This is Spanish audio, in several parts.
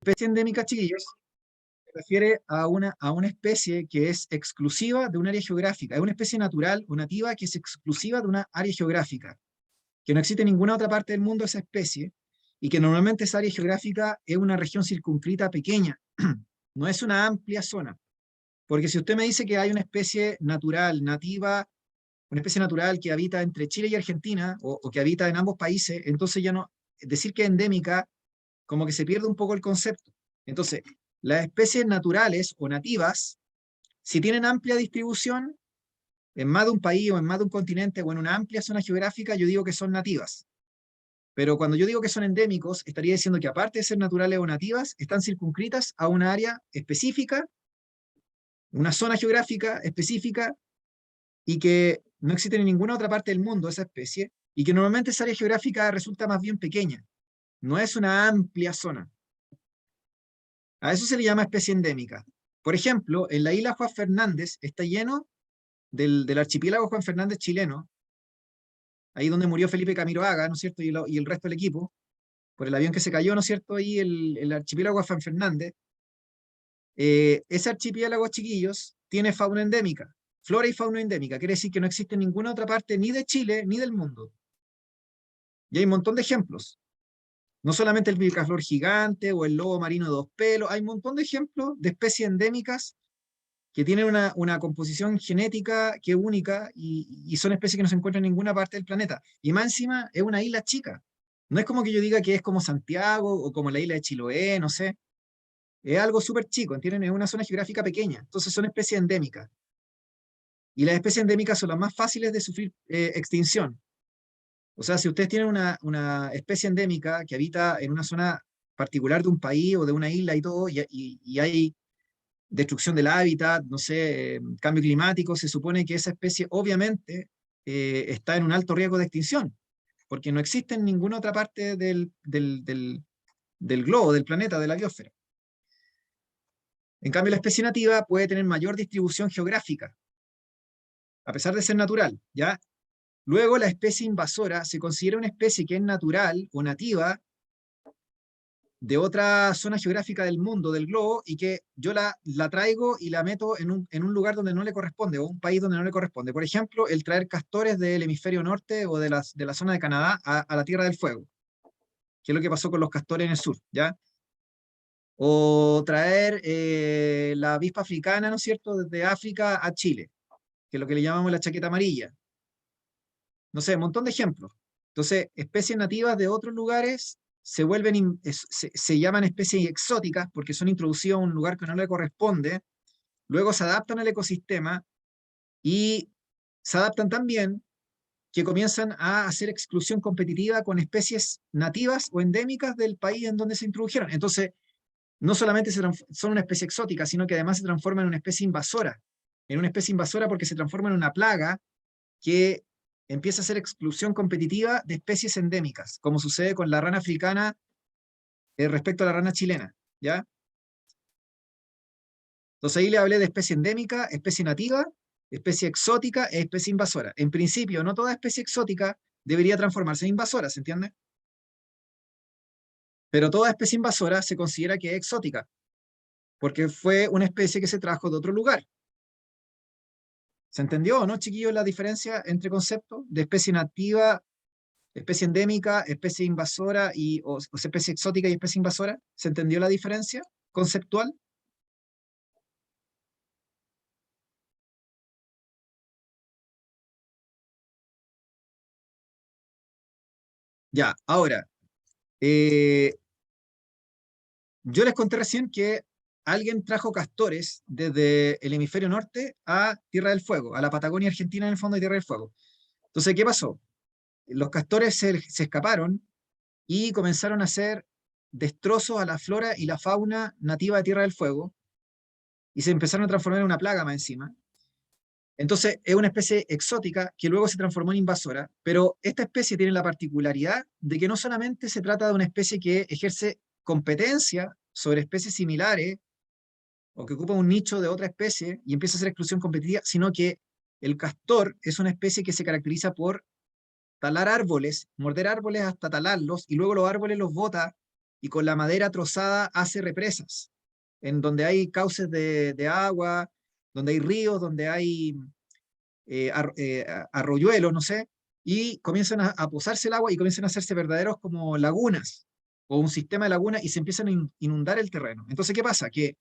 Especie endémica, chiquillos, se refiere a una especie que es exclusiva de un área geográfica. Es una especie natural o nativa que es exclusiva de una área geográfica, que no existe en ninguna otra parte del mundo esa especie, y que normalmente esa área geográfica es una región circunscrita pequeña, no es una amplia zona. Porque si usted me dice que hay una especie natural, nativa, una especie natural que habita entre Chile y Argentina, o que habita en ambos países, entonces ya no, decir que es endémica, como que se pierde un poco el concepto. Entonces, las especies naturales o nativas, si tienen amplia distribución en más de un país o en más de un continente o en una amplia zona geográfica, yo digo que son nativas. Pero cuando yo digo que son endémicos, estaría diciendo que aparte de ser naturales o nativas, están circunscritas a una área específica, una zona geográfica específica, y que no existe en ninguna otra parte del mundo esa especie, y que normalmente esa área geográfica resulta más bien pequeña, no es una amplia zona. A eso se le llama especie endémica. Por ejemplo, en la isla Juan Fernández está lleno del archipiélago Juan Fernández chileno, ahí donde murió Felipe Camiroaga, ¿no es cierto? Y el resto del equipo, por el avión que se cayó, ¿no es cierto? Ahí el archipiélago Juan Fernández. Ese archipiélago, chiquillos, tiene fauna endémica, flora y fauna endémica. Quiere decir que no existe en ninguna otra parte, ni de Chile, ni del mundo. Y hay un montón de ejemplos. No solamente el picaflor gigante o el lobo marino de dos pelos, hay un montón de ejemplos de especies endémicas que tienen una composición genética que es única, y son especies que no se encuentran en ninguna parte del planeta. Y más encima es una isla chica. No es como que yo diga que es como Santiago o como la isla de Chiloé, no sé. Es algo súper chico, ¿entienden? Es una zona geográfica pequeña. Entonces son especies endémicas. Y las especies endémicas son las más fáciles de sufrir extinción. O sea, si ustedes tienen una especie endémica que habita en una zona particular de un país o de una isla y todo, y hay destrucción del hábitat, no sé, cambio climático, se supone que esa especie obviamente está en un alto riesgo de extinción, porque no existe en ninguna otra parte del globo, del planeta, de la biosfera. En cambio, la especie nativa puede tener mayor distribución geográfica, a pesar de ser natural, ¿ya? Luego, la especie invasora se considera una especie que es natural o nativa de otra zona geográfica del mundo, del globo, y que yo la traigo y la meto en un lugar donde no le corresponde, o un país donde no le corresponde. Por ejemplo, el traer castores del hemisferio norte o de la zona de Canadá a la Tierra del Fuego, que es lo que pasó con los castores en el sur, ¿ya? O traer la avispa africana, ¿no es cierto?, desde África a Chile, que es lo que le llamamos la chaqueta amarilla. No sé, un montón de ejemplos. Entonces, especies nativas de otros lugares se llaman especies exóticas porque son introducidas a un lugar que no le corresponde, luego se adaptan al ecosistema y se adaptan tan bien que comienzan a hacer exclusión competitiva con especies nativas o endémicas del país en donde se introdujeron. Entonces, no solamente son una especie exótica, sino que además se transforman en una especie invasora. En una especie invasora porque se transforma en una plaga que empieza a hacer exclusión competitiva de especies endémicas, como sucede con la rana africana respecto a la rana chilena, ¿ya? Entonces ahí le hablé de especie endémica, especie nativa, especie exótica e especie invasora. En principio, no toda especie exótica debería transformarse en invasora, ¿se entiende? Pero toda especie invasora se considera que es exótica, porque fue una especie que se trajo de otro lugar. ¿Se entendió o no, chiquillos, la diferencia entre conceptos de especie nativa, especie endémica, especie invasora o especie exótica y especie invasora? ¿Se entendió la diferencia conceptual? Ya, ahora, eh, yo les conté recién que alguien trajo castores desde el hemisferio norte a Tierra del Fuego, a la Patagonia Argentina en el fondo de Tierra del Fuego. Entonces, ¿qué pasó? Los castores se escaparon y comenzaron a hacer destrozos a la flora y la fauna nativa de Tierra del Fuego, y se empezaron a transformar en una plaga más encima. Entonces, es una especie exótica que luego se transformó en invasora, pero esta especie tiene la particularidad de que no solamente se trata de una especie que ejerce competencia sobre especies similares o que ocupa un nicho de otra especie y empieza a hacer exclusión competitiva, sino que el castor es una especie que se caracteriza por talar árboles, morder árboles hasta talarlos, y luego los árboles los bota y con la madera trozada hace represas, en donde hay cauces de agua, donde hay ríos, donde hay arroyuelos, no sé, y comienzan a posarse el agua y comienzan a hacerse verdaderos como lagunas o un sistema de lagunas y se empiezan a inundar el terreno. Entonces, ¿qué pasa? Que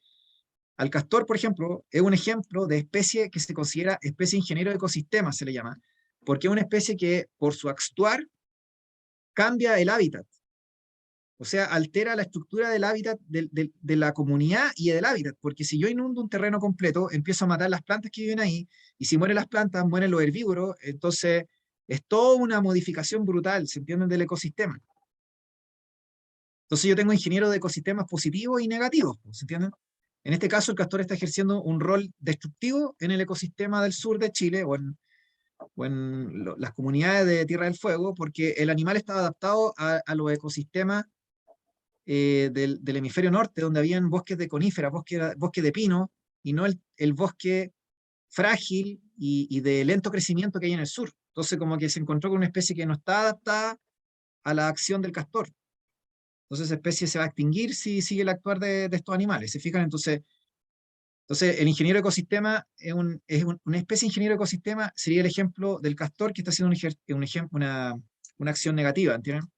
al castor, por ejemplo, es un ejemplo de especie que se considera especie ingeniero de ecosistemas, se le llama, porque es una especie que por su actuar cambia el hábitat. O sea, altera la estructura del hábitat de la comunidad y del hábitat, porque si yo inundo un terreno completo, empiezo a matar las plantas que viven ahí, y si mueren las plantas, mueren los herbívoros, entonces es toda una modificación brutal, ¿se entienden? Del ecosistema. Entonces yo tengo ingenieros de ecosistemas positivos y negativos, ¿se entienden? En este caso, el castor está ejerciendo un rol destructivo en el ecosistema del sur de Chile o en las comunidades de Tierra del Fuego, porque el animal estaba adaptado a los ecosistemas del hemisferio norte, donde habían bosques de coníferas, bosque de pino, y no el bosque frágil y de lento crecimiento que hay en el sur. Entonces, como que se encontró con una especie que no está adaptada a la acción del castor. Entonces, esa especie se va a extinguir si sigue el actuar de estos animales. ¿Se fijan? Entonces, el ingeniero de ecosistema una especie de ingeniero de ecosistema, sería el ejemplo del castor que está haciendo una acción negativa, ¿entienden?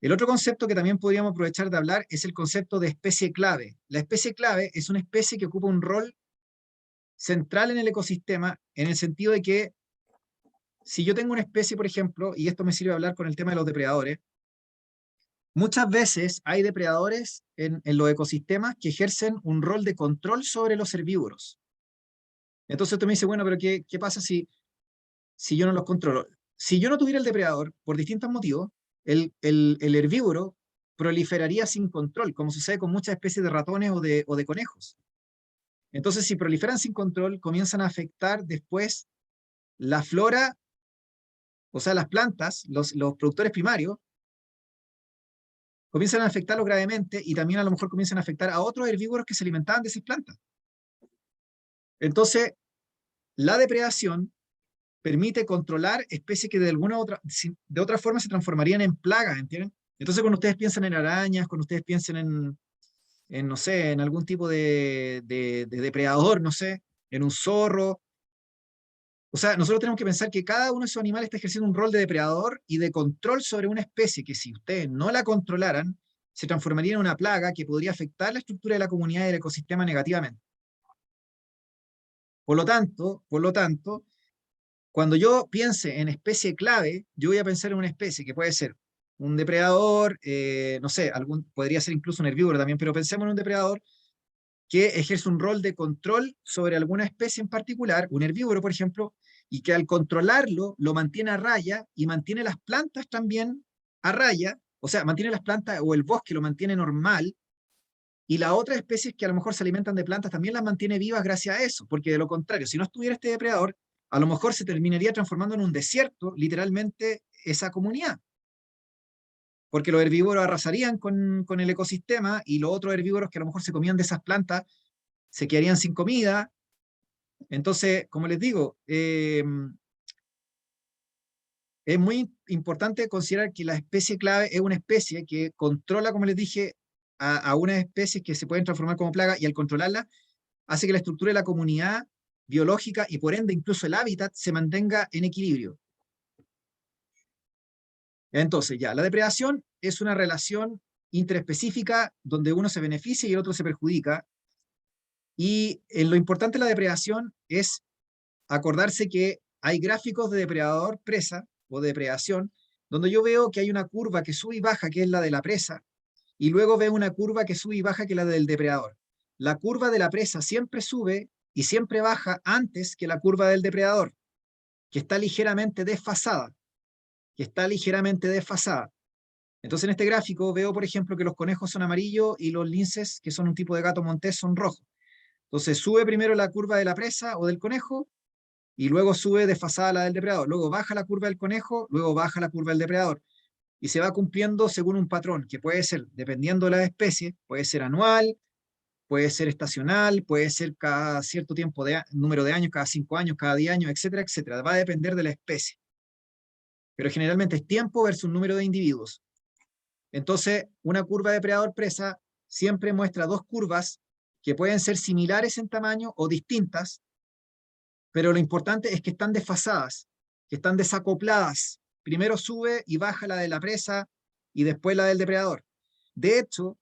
El otro concepto que también podríamos aprovechar de hablar es el concepto de especie clave. La especie clave es una especie que ocupa un rol central en el ecosistema, en el sentido de que si yo tengo una especie, por ejemplo, y esto me sirve a hablar con el tema de los depredadores, muchas veces hay depredadores en los ecosistemas que ejercen un rol de control sobre los herbívoros. Entonces tú me dices, bueno, pero ¿qué pasa si yo no los controlo? Si yo no tuviera el depredador, por distintos motivos, el herbívoro proliferaría sin control, como sucede con muchas especies de ratones o de conejos. Entonces, si proliferan sin control, comienzan a afectar después la flora, o sea, las plantas, los productores primarios, comienzan a afectarlos gravemente y también a lo mejor comienzan a afectar a otros herbívoros que se alimentaban de esas plantas. Entonces, la depredación permite controlar especies que de otra forma se transformarían en plagas, ¿entienden? Entonces, cuando ustedes piensan en arañas, cuando ustedes piensan no sé, en algún tipo de depredador, no sé, en un zorro, o sea, nosotros tenemos que pensar que cada uno de esos animales está ejerciendo un rol de depredador y de control sobre una especie que si ustedes no la controlaran, se transformaría en una plaga que podría afectar la estructura de la comunidad y del ecosistema negativamente. Por lo tanto, cuando yo piense en especie clave, yo voy a pensar en una especie que puede ser un depredador, no sé, podría ser incluso un herbívoro también, pero pensemos en un depredador que ejerce un rol de control sobre alguna especie en particular, un herbívoro, por ejemplo, y que al controlarlo lo mantiene a raya y mantiene las plantas también a raya, o sea, mantiene las plantas o el bosque lo mantiene normal, y las otras especies que a lo mejor se alimentan de plantas también las mantiene vivas gracias a eso, porque de lo contrario, si no estuviera este depredador, a lo mejor se terminaría transformando en un desierto, literalmente, esa comunidad, porque los herbívoros arrasarían con el ecosistema y los otros herbívoros que a lo mejor se comían de esas plantas se quedarían sin comida. Entonces, como les digo, es muy importante considerar que la especie clave es una especie que controla, como les dije, a unas especies que se pueden transformar como plaga y al controlarla hace que la estructura de la comunidad biológica y por ende incluso el hábitat se mantenga en equilibrio. Entonces, ya, la depredación es una relación interespecífica donde uno se beneficia y el otro se perjudica. Y lo importante de la depredación es acordarse que hay gráficos de depredador-presa o de depredación, donde yo veo que hay una curva que sube y baja, que es la de la presa, y luego veo una curva que sube y baja, que es la del depredador. La curva de la presa siempre sube y siempre baja antes que la curva del depredador, que está ligeramente desfasada, que está ligeramente desfasada. Entonces en este gráfico veo, por ejemplo, que los conejos son amarillos y los linces, que son un tipo de gato montés, son rojos. Entonces sube primero la curva de la presa o del conejo, y luego sube desfasada la del depredador. Luego baja la curva del conejo, luego baja la curva del depredador. Y se va cumpliendo según un patrón, que puede ser, dependiendo de la especie, puede ser anual, puede ser estacional, puede ser cada cierto tiempo número de años, cada 5 años, cada 10 años, etcétera, etcétera. Va a depender de la especie. pero generalmente es tiempo versus número de individuos. Entonces, una curva depredador-presa siempre muestra dos curvas que pueden ser similares en tamaño o distintas, pero lo importante es que están desfasadas, que están desacopladas. Primero sube y baja la de la presa y después la del depredador. De hecho,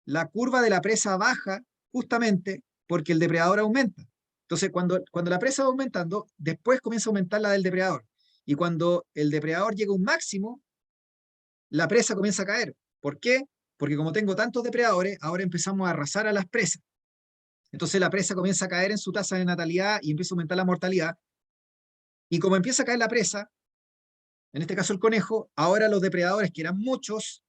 la curva de la presa baja justamente porque el depredador aumenta. Entonces, cuando la presa va aumentando, después comienza a aumentar la del depredador. Y cuando el depredador llega a un máximo, la presa comienza a caer. ¿Por qué? Porque como tengo tantos depredadores, ahora empezamos a arrasar a las presas. Entonces la presa comienza a caer en su tasa de natalidad y empieza a aumentar la mortalidad. Y como empieza a caer la presa, en este caso el conejo, ahora los depredadores, que eran muchos,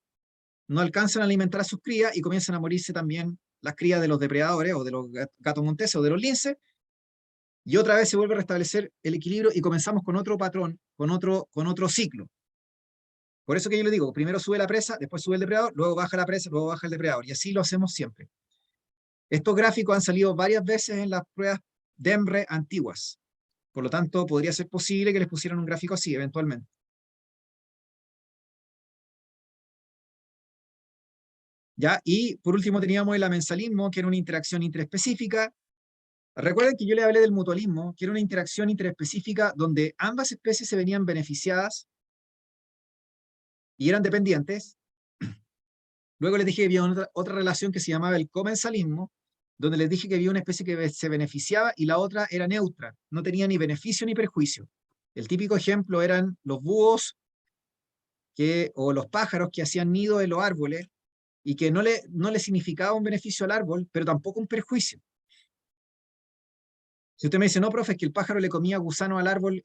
no alcanzan a alimentar a sus crías y comienzan a morirse también las crías de los depredadores o de los gatos monteses o de los linces. Y otra vez se vuelve a restablecer el equilibrio y comenzamos con otro patrón, con otro ciclo. Por eso que yo le digo, primero sube la presa, después sube el depredador, luego baja la presa, luego baja el depredador. Y así lo hacemos siempre. Estos gráficos han salido varias veces en las pruebas DEMRE antiguas. Por lo tanto, podría ser posible que les pusieran un gráfico así eventualmente. ¿Ya? Y por último teníamos el amensalismo, que era una interacción interespecífica. Recuerden que yo les hablé del mutualismo, que era una interacción interespecífica donde ambas especies se venían beneficiadas y eran dependientes. Luego les dije que había otra relación que se llamaba el comensalismo, donde les dije que había una especie que se beneficiaba y la otra era neutra, no tenía ni beneficio ni perjuicio. El típico ejemplo eran los búhos o los pájaros que hacían nido en los árboles y que no le significaba un beneficio al árbol, pero tampoco un perjuicio. Si usted me dice, no, profe, es que el pájaro le comía gusano al árbol,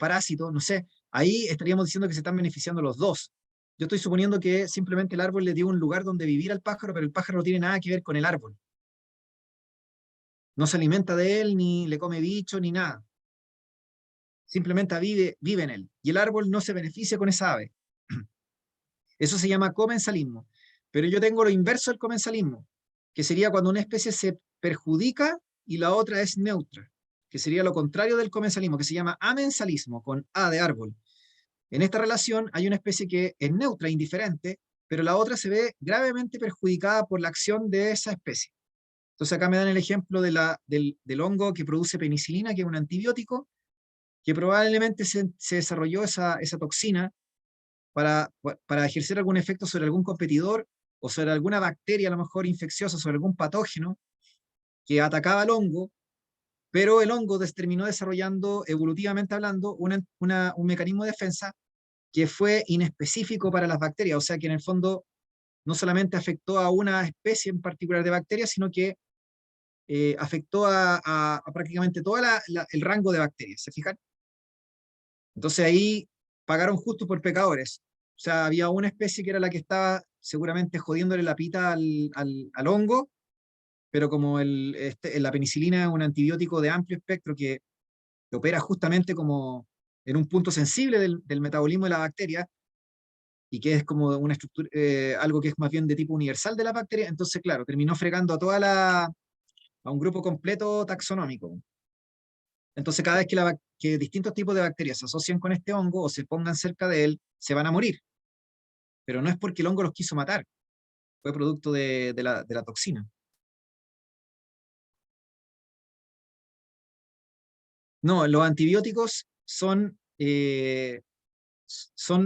parásito, no sé, ahí estaríamos diciendo que se están beneficiando los dos. Yo estoy suponiendo que simplemente el árbol le dio un lugar donde vivir al pájaro, pero el pájaro no tiene nada que ver con el árbol. No se alimenta de él, ni le come bicho, ni nada. Simplemente vive en él. Y el árbol no se beneficia con esa ave. Eso se llama comensalismo. Pero yo tengo lo inverso del comensalismo, que sería cuando una especie se perjudica y la otra es neutra, que sería lo contrario del comensalismo, que se llama amensalismo, con A de árbol. En esta relación hay una especie que es neutra, indiferente, pero la otra se ve gravemente perjudicada por la acción de esa especie. Entonces acá me dan el ejemplo del hongo que produce penicilina, que es un antibiótico, que probablemente se desarrolló esa toxina para ejercer algún efecto sobre algún competidor o sobre alguna bacteria a lo mejor infecciosa, sobre algún patógeno que atacaba al hongo, pero el hongo terminó desarrollando, evolutivamente hablando, un mecanismo de defensa que fue inespecífico para las bacterias, o sea que en el fondo no solamente afectó a una especie en particular de bacterias, sino que afectó a prácticamente todo el rango de bacterias, ¿se fijan? Entonces ahí pagaron justo por pecadores. O sea, había una especie que era la que estaba seguramente jodiéndole la pita al hongo, pero como la penicilina es un antibiótico de amplio espectro que opera justamente como en un punto sensible del metabolismo de la bacteria, y que es como una estructura, algo que es más bien de tipo universal de la bacteria, entonces, claro, terminó fregando a un grupo completo taxonómico. Entonces, cada vez que distintos tipos de bacterias se asocian con este hongo o se pongan cerca de él, se van a morir. Pero no es porque el hongo los quiso matar, fue producto de la toxina. No, los antibióticos son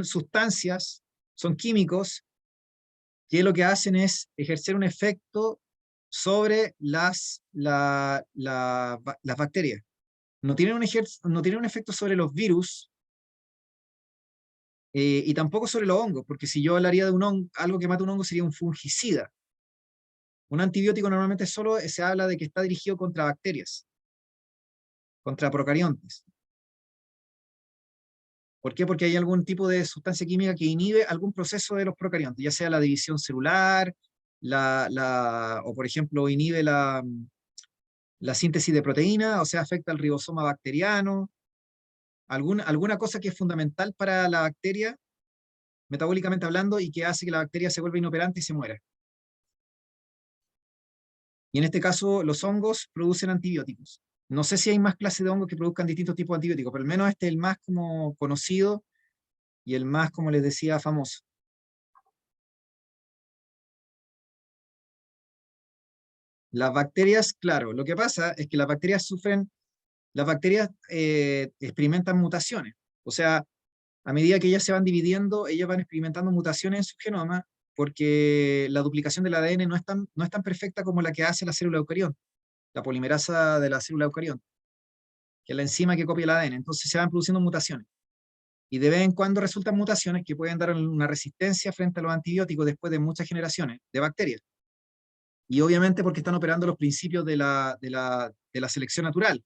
sustancias, son químicos que lo que hacen es ejercer un efecto sobre las bacterias. No tienen un efecto sobre los virus y tampoco sobre los hongos, porque si yo hablaría de algo que mata un hongo sería un fungicida. Un antibiótico normalmente solo se habla de que está dirigido contra bacterias, contra procariontes. ¿Por qué? Porque hay algún tipo de sustancia química que inhibe algún proceso de los procariontes, ya sea la división celular, o por ejemplo inhibe la síntesis de proteína, o sea, afecta al ribosoma bacteriano, alguna cosa que es fundamental para la bacteria, metabólicamente hablando, y que hace que la bacteria se vuelva inoperante y se muera. Y en este caso, los hongos producen antibióticos. No sé si hay más clases de hongos que produzcan distintos tipos de antibióticos, pero al menos este es el más como conocido y el más, como les decía, famoso. Las bacterias, claro, lo que pasa es que las bacterias experimentan mutaciones. O sea, a medida que ellas se van dividiendo, ellas van experimentando mutaciones en su genoma, porque la duplicación del ADN no es tan perfecta como la que hace la célula eucariota, la polimerasa de la célula eucariota, que es la enzima que copia el ADN. Entonces se van produciendo mutaciones. Y de vez en cuando resultan mutaciones que pueden dar una resistencia frente a los antibióticos después de muchas generaciones de bacterias. Y obviamente porque están operando los principios de la selección natural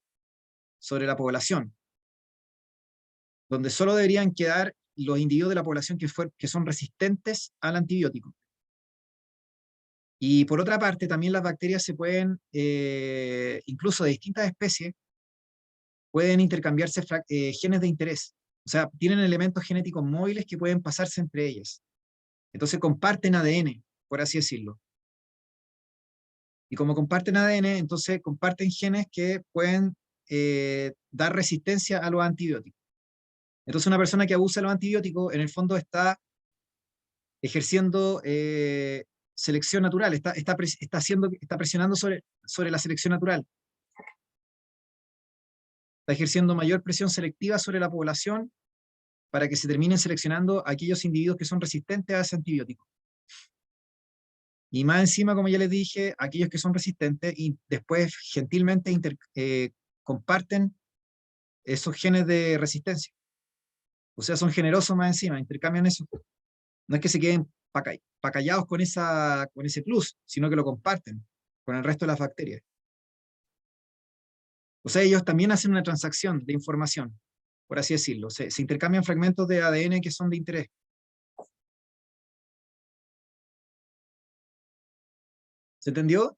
sobre la población, donde solo deberían quedar los individuos de la población que son resistentes al antibiótico. Y por otra parte, también las bacterias se pueden, incluso de distintas especies, pueden intercambiarse genes de interés. O sea, tienen elementos genéticos móviles que pueden pasarse entre ellas. Entonces comparten ADN, por así decirlo. Y como comparten ADN, entonces comparten genes que pueden dar resistencia a los antibióticos. Entonces una persona que abusa de los antibióticos, en el fondo está ejerciendo selección natural, está presionando sobre la selección natural. Está ejerciendo mayor presión selectiva sobre la población para que se terminen seleccionando aquellos individuos que son resistentes a ese antibiótico. Y más encima, como ya les dije, aquellos que son resistentes y después gentilmente comparten esos genes de resistencia. O sea, son generosos más encima, intercambian eso. No es que se queden pacallados con ese plus, sino que lo comparten con el resto de las bacterias. O sea, ellos también hacen una transacción de información, por así decirlo. Se intercambian fragmentos de ADN que son de interés. ¿Se entendió?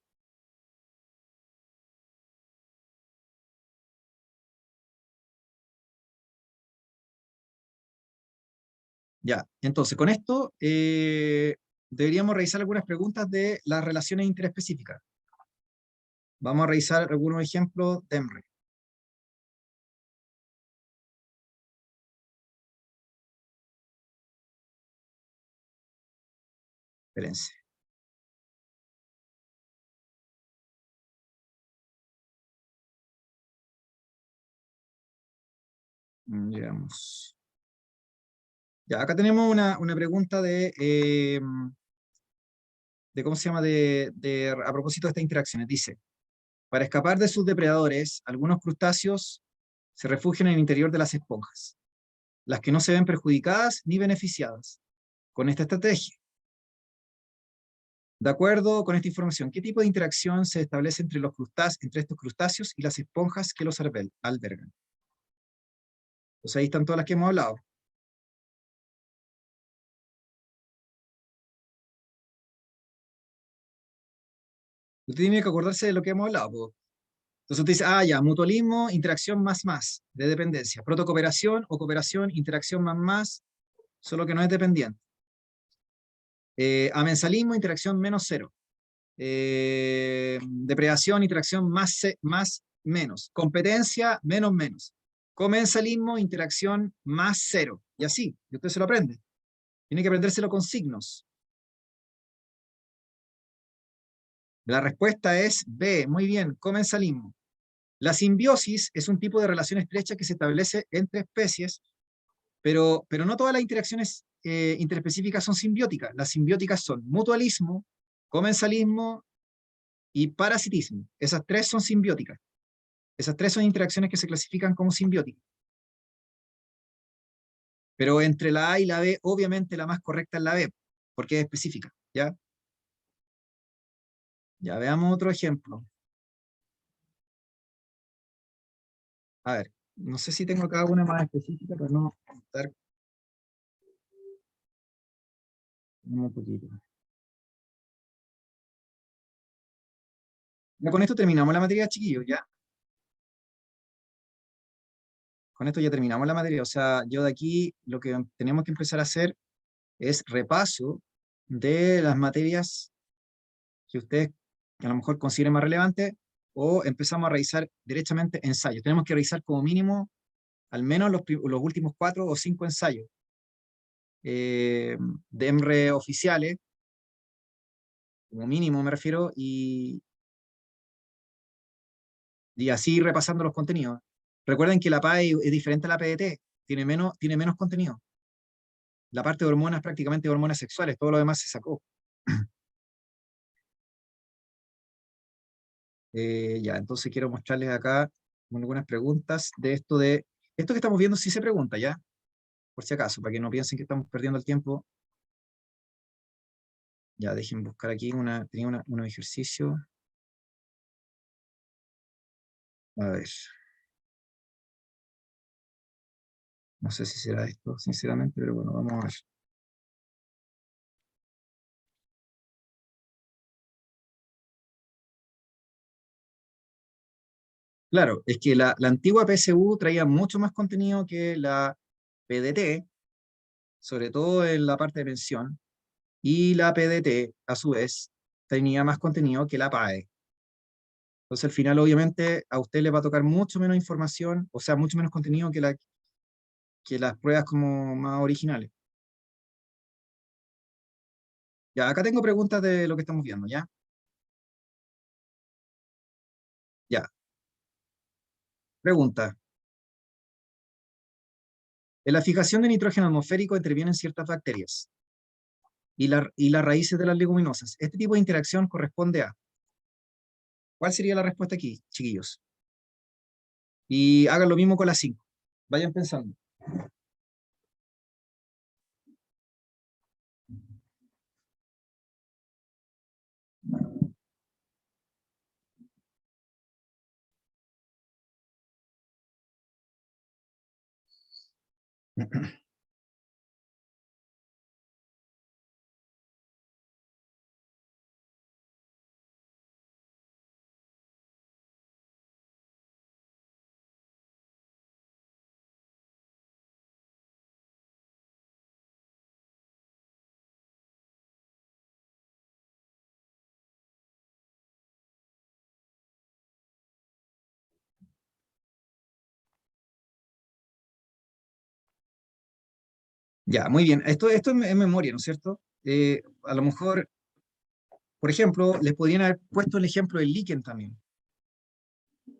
Ya, entonces con esto deberíamos revisar algunas preguntas de las relaciones interespecíficas. Vamos a revisar algunos ejemplos de Emre. Espérense. Digamos. Ya, acá tenemos una pregunta de ¿cómo se llama? A propósito de estas interacciones. Dice, para escapar de sus depredadores, algunos crustáceos se refugian en el interior de las esponjas, las que no se ven perjudicadas ni beneficiadas con esta estrategia. De acuerdo con esta información, ¿qué tipo de interacción se establece entre estos crustáceos y las esponjas que los albergan? Pues ahí están todas las que hemos hablado. Usted tiene que acordarse de lo que hemos hablado, po. Entonces usted dice, ya, mutualismo, interacción más, de dependencia. Protocooperación o cooperación, interacción más, solo que no es dependiente. Amensalismo, interacción -0. Depredación, interacción menos. Competencia, menos. Comensalismo, interacción +0. Y así, y usted se lo aprende. Tiene que aprendérselo con signos. La respuesta es B, muy bien, comensalismo. La simbiosis es un tipo de relación estrecha que se establece entre especies, pero no todas las interacciones interespecíficas son simbióticas. Las simbióticas son mutualismo, comensalismo y parasitismo. Esas tres son simbióticas. Esas tres son interacciones que se clasifican como simbióticas. Pero entre la A y la B, obviamente la más correcta es la B, porque es específica, ¿ya? Ya veamos otro ejemplo. A ver, no sé si tengo acá una más específica, pero no estar un poquito. Ya con esto terminamos la materia, chiquillos, ¿ya? Con esto ya terminamos la materia. O sea, yo de aquí lo que tenemos que empezar a hacer es repaso de las materias que ustedes a lo mejor consideren más relevantes, o empezamos a revisar derechamente ensayos. Tenemos que revisar como mínimo al menos los últimos 4 o 5 ensayos. eh, DEMRE oficiales, como mínimo me refiero, y así repasando los contenidos. Recuerden que la PAE es diferente a la PDT, tiene menos contenido. La parte de hormonas, prácticamente hormonas sexuales, todo lo demás se sacó. Ya, entonces quiero mostrarles acá algunas preguntas de esto que estamos viendo, si se pregunta, ¿ya? Por si acaso, para que no piensen que estamos perdiendo el tiempo. Ya, dejen buscar aquí tenía un ejercicio. A ver, no sé si será esto, sinceramente, pero bueno, vamos a ver. Claro, es que la antigua PSU traía mucho más contenido que la PDT, sobre todo en la parte de pensión, y la PDT, a su vez, tenía más contenido que la PAE. Entonces, al final, obviamente, a usted le va a tocar mucho menos información, o sea, mucho menos contenido que las pruebas como más originales. Ya, acá tengo preguntas de lo que estamos viendo, ¿ya? Ya, pregunta. En la fijación de nitrógeno atmosférico intervienen ciertas bacterias y las raíces de las leguminosas. Este tipo de interacción corresponde a... ¿Cuál sería la respuesta aquí, chiquillos? Y hagan lo mismo con las 5. Vayan pensando. Ya, muy bien. Esto es memoria, ¿no es cierto? A lo mejor, por ejemplo, les podrían haber puesto el ejemplo del líquen también.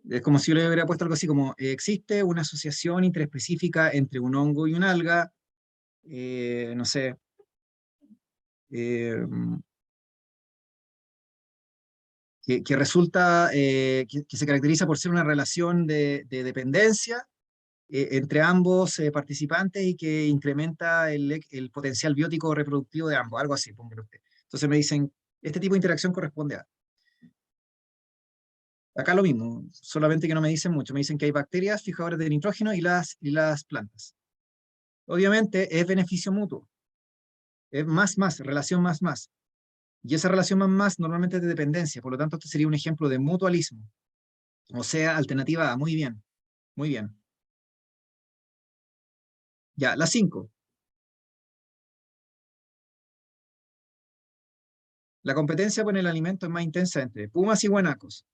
Es como si yo le hubiera puesto algo así como, existe una asociación interespecífica entre un hongo y un alga, no sé, eh, que resulta, que se caracteriza por ser una relación de dependencia entre ambos participantes y que incrementa el potencial biótico reproductivo de ambos, algo así, póngale usted. Entonces me dicen, este tipo de interacción corresponde a... Acá lo mismo, solamente que no me dicen mucho, me dicen que hay bacterias fijadoras de nitrógeno y las plantas. Obviamente es beneficio mutuo, es más, relación más. Y esa relación más normalmente es de dependencia, por lo tanto este sería un ejemplo de mutualismo. O sea, alternativa A, muy bien, muy bien. Ya, la 5. La competencia por el alimento es más intensa entre pumas y guanacos.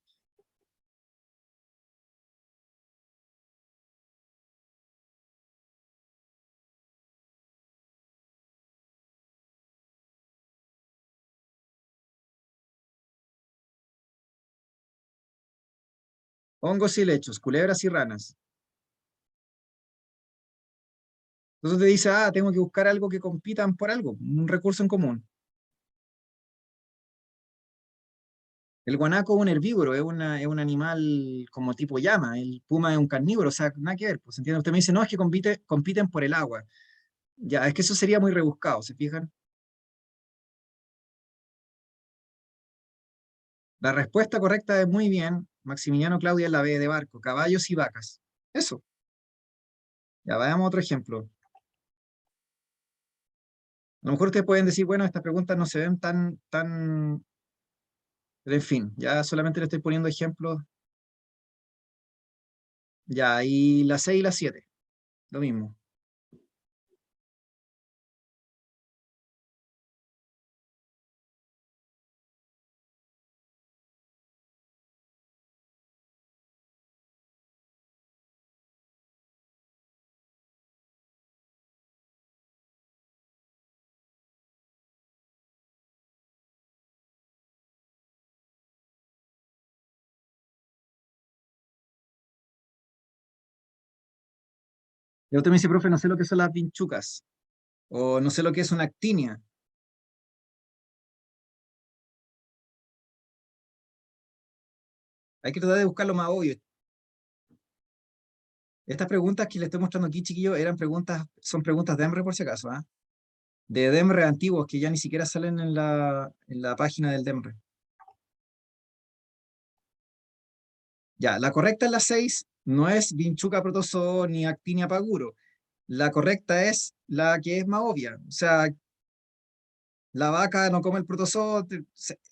Hongos y helechos, culebras y ranas. Entonces te dice, tengo que buscar algo que compitan por algo, un recurso en común. El guanaco es un herbívoro, es un animal como tipo llama, el puma es un carnívoro, o sea, nada que ver, pues, ¿entiende? Usted me dice, no, es que compiten por el agua. Ya, es que eso sería muy rebuscado, ¿se fijan? La respuesta correcta es muy bien, Maximiliano Claudia es la B de barco, caballos y vacas. Eso, ya veamos otro ejemplo. A lo mejor ustedes pueden decir, bueno, estas preguntas no se ven tan, pero en fin, ya solamente le estoy poniendo ejemplos. Ya, y la 6 y la 7 lo mismo. Y otro me dice, profe, no sé lo que son las vinchucas, o no sé lo que es una actinia. Hay que tratar de buscar lo más obvio. Estas preguntas que le estoy mostrando aquí, chiquillos, son preguntas de EMRE por si acaso, ¿ah? De DEMRE antiguos que ya ni siquiera salen en la página del DEMRE. Ya, la correcta es la 6, no es Vinchuca protozoo ni Actinia paguro. La correcta es la que es más obvia. O sea, la vaca no come el protozoo,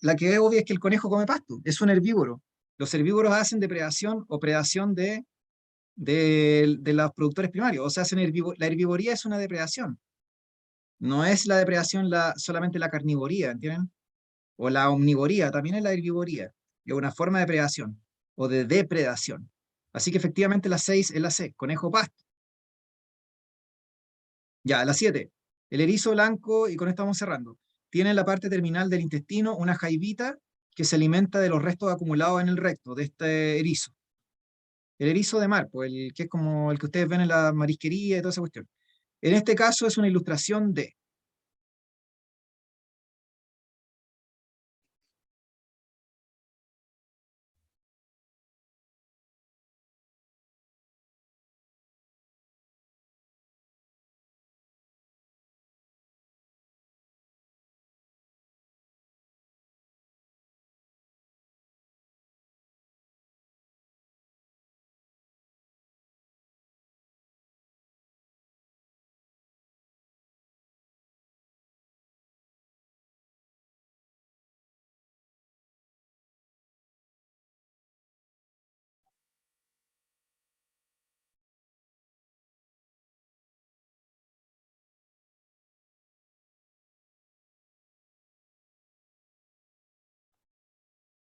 la que es obvia es que el conejo come pasto, es un herbívoro. Los herbívoros hacen depredación o predación de los productores primarios. O sea, la herbivoría es una depredación. No es la depredación solamente la carnivoría, ¿entienden? O la omnivoría, también es la herbivoría. Es una forma de predación o de depredación. Así que efectivamente la 6 es la C, conejo pasto. Ya, la 7. El erizo blanco, y con esto vamos cerrando, tiene en la parte terminal del intestino una jaivita que se alimenta de los restos acumulados en el recto de este erizo. El erizo de mar, pues el que es como el que ustedes ven en la marisquería y toda esa cuestión. En este caso es una ilustración de.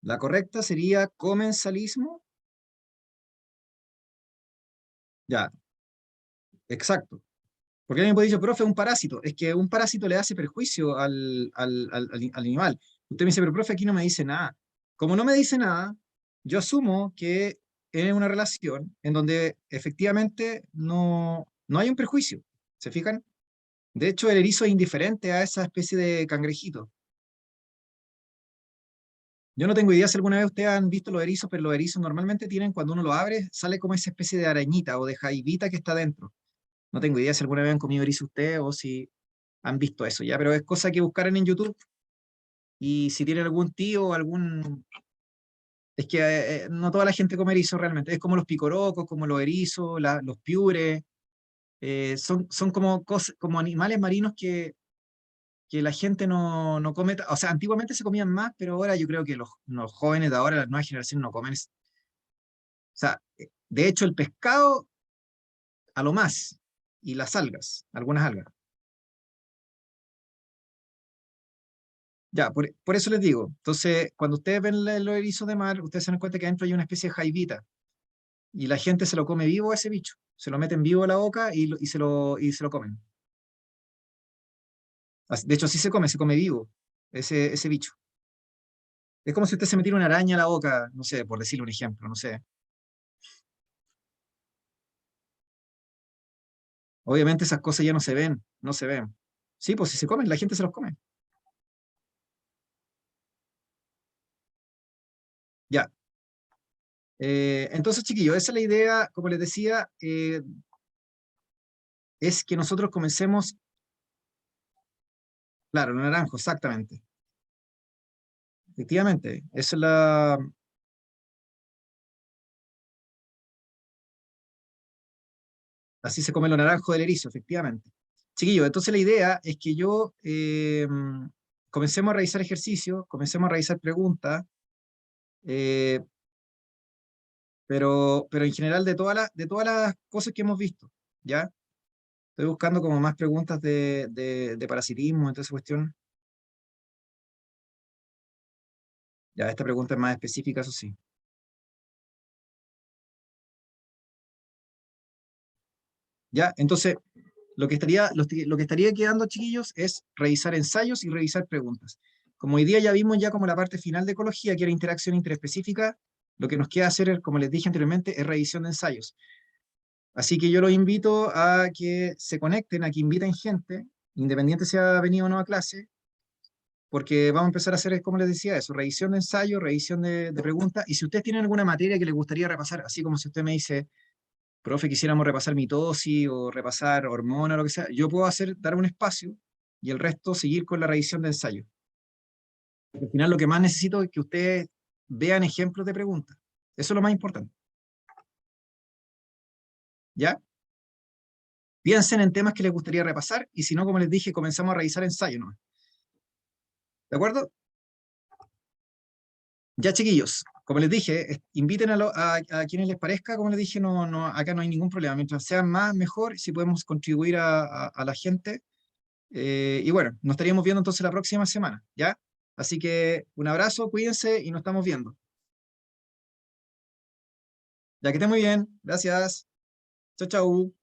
La correcta sería comensalismo. Ya, exacto. Porque alguien puede decir, profe, es un parásito. Es que un parásito le hace perjuicio al animal. Usted me dice, pero profe, aquí no me dice nada. Como no me dice nada, yo asumo que es una relación en donde efectivamente no hay un perjuicio. ¿Se fijan? De hecho, el erizo es indiferente a esa especie de cangrejito. Yo no tengo idea si alguna vez ustedes han visto los erizos, pero los erizos normalmente tienen, cuando uno lo abre, sale como esa especie de arañita o de jaivita que está dentro. No tengo idea si alguna vez han comido erizo ustedes o si han visto eso, ya, pero es cosa que buscaran en YouTube y si tienen algún tío o algún... Es que no toda la gente come erizo realmente, es como los picorocos, como los erizos, los piures, son como, como animales marinos que la gente no come, o sea, antiguamente se comían más, pero ahora yo creo que los jóvenes de ahora, las nuevas generaciones no comen, o sea, de hecho el pescado a lo más, y las algas, algunas algas. Ya, por eso les digo. Entonces, cuando ustedes ven los erizos de mar, ustedes se dan cuenta que adentro hay una especie de jaivita. Y la gente se lo come vivo a ese bicho. Se lo meten vivo a la boca y se lo comen. De hecho, así se come vivo ese bicho. Es como si usted se metiera una araña a la boca, no sé, por decirle un ejemplo, no sé. Obviamente esas cosas ya no se ven, no se ven. Sí, pues si se comen, la gente se los come. Ya. Entonces, chiquillos, esa es la idea, como les decía, es que nosotros comencemos, claro, el naranjo, exactamente. Efectivamente, esa es así se come lo naranjo del erizo, efectivamente. Chiquillos, entonces la idea es que yo comencemos a realizar ejercicios, comencemos a realizar preguntas, eh, pero en general de todas las cosas que hemos visto, ¿ya? Estoy buscando como más preguntas de parasitismo, entonces cuestión. Ya, esta pregunta es más específica, eso sí. Ya, entonces, lo que estaría quedando, chiquillos, es revisar ensayos y revisar preguntas. Como hoy día ya vimos ya como la parte final de ecología, que era interacción interespecífica, lo que nos queda hacer, como les dije anteriormente, es revisión de ensayos. Así que yo los invito a que se conecten, a que inviten gente, independiente si ha venido o no a clase, porque vamos a empezar a hacer, como les decía, eso, revisión de ensayo, revisión de preguntas, y si ustedes tienen alguna materia que les gustaría repasar, así como si usted me dice, profe, quisiéramos repasar mitosis o repasar hormona o lo que sea, yo puedo dar un espacio y el resto seguir con la revisión de ensayo. Porque al final lo que más necesito es que ustedes vean ejemplos de preguntas. Eso es lo más importante. ¿Ya? Piensen en temas que les gustaría repasar y si no, como les dije, comenzamos a revisar ensayo, ¿no? ¿De acuerdo? Ya, chiquillos, como les dije, inviten a quienes les parezca, como les dije, acá no hay ningún problema. Mientras sean más, mejor, si podemos contribuir a la gente. Y bueno, nos estaríamos viendo entonces la próxima semana, ¿ya? Así que un abrazo, cuídense y nos estamos viendo. Ya que estén muy bien, gracias. Chau, chau.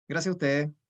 Gracias a ustedes.